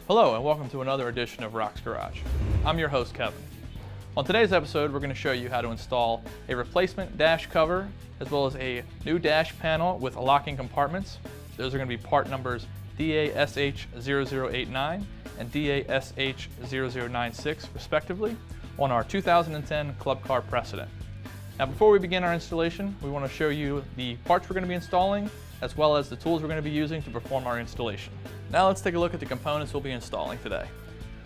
Hello and welcome to another edition of Rock's Garage. I'm your host Kevin. On today's episode we're going to show you how to install a replacement dash cover as well as a new dash panel with locking compartments. Those are going to be part numbers DASH-0089 and DASH-0096 respectively on our 2010 Club Car Precedent. Now before we begin our installation, we want to show you the parts we're going to be installing as well as the tools we're going to be using to perform our installation. Now let's take a look at the components we'll be installing today.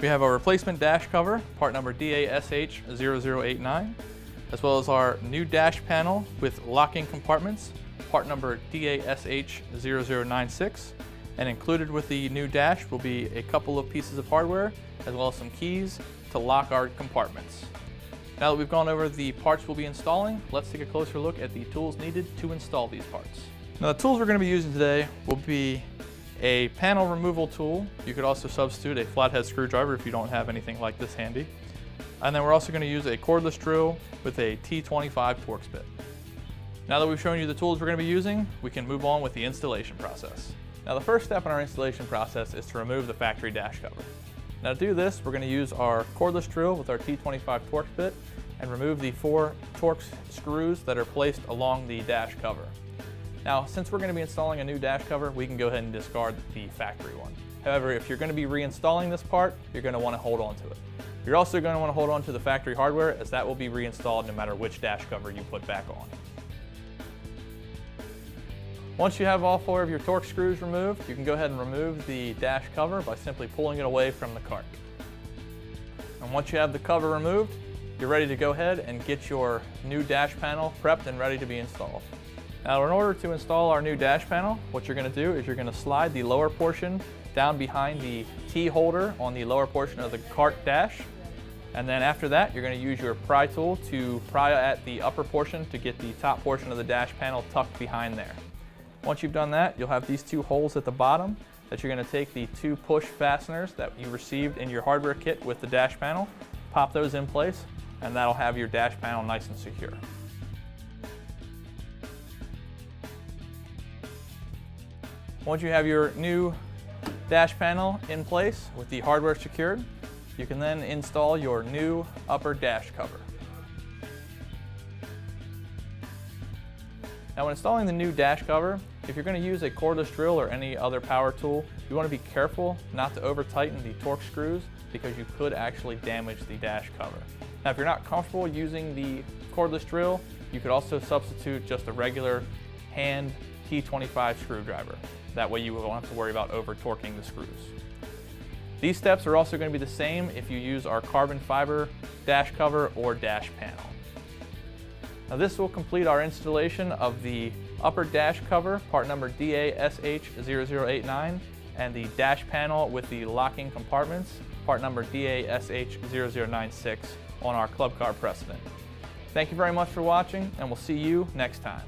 We have our replacement dash cover, part number DASH-0089, as well as our new dash panel with locking compartments, part number DASH-0096, and included with the new dash will be a couple of pieces of hardware as well as some keys to lock our compartments. Now that we've gone over the parts we'll be installing, let's take a closer look at the tools needed to install these parts. Now the tools we're going to be using today will be a panel removal tool. You could also substitute a flathead screwdriver if you don't have anything like this handy. And then we're also going to use a cordless drill with a T25 Torx bit. Now that we've shown you the tools we're going to be using, we can move on with the installation process. Now the first step in our installation process is to remove the factory dash cover. Now to do this, we're going to use our cordless drill with our T25 Torx bit and remove the 4 Torx screws that are placed along the dash cover. Now, since we're going to be installing a new dash cover, we can go ahead and discard the factory one. However, if you're going to be reinstalling this part, you're going to want to hold on to it. You're also going to want to hold on to the factory hardware as that will be reinstalled no matter which dash cover you put back on. Once you have all 4 of your Torx screws removed, you can go ahead and remove the dash cover by simply pulling it away from the cart. And once you have the cover removed, you're ready to go ahead and get your new dash panel prepped and ready to be installed. Now in order to install our new dash panel, what you're going to do is you're going to slide the lower portion down behind the T holder on the lower portion of the cart dash. And then after that, you're going to use your pry tool to pry at the upper portion to get the top portion of the dash panel tucked behind there. Once you've done that, you'll have these 2 holes at the bottom that you're going to take the 2 push fasteners that you received in your hardware kit with the dash panel, pop those in place, and that'll have your dash panel nice and secure. Once you have your new dash panel in place with the hardware secured, you can then install your new upper dash cover. Now when installing the new dash cover, if you're going to use a cordless drill or any other power tool, you want to be careful not to over tighten the Torx screws because you could actually damage the dash cover. Now if you're not comfortable using the cordless drill, you could also substitute just a regular hand T25 screwdriver. That way you won't have to worry about over torquing the screws. These steps are also going to be the same if you use our carbon fiber dash cover or dash panel. Now this will complete our installation of the upper dash cover, part number DASH-0089, and the dash panel with the locking compartments, part number DASH-0096 on our Club Car Precedent. Thank you very much for watching, and we'll see you next time.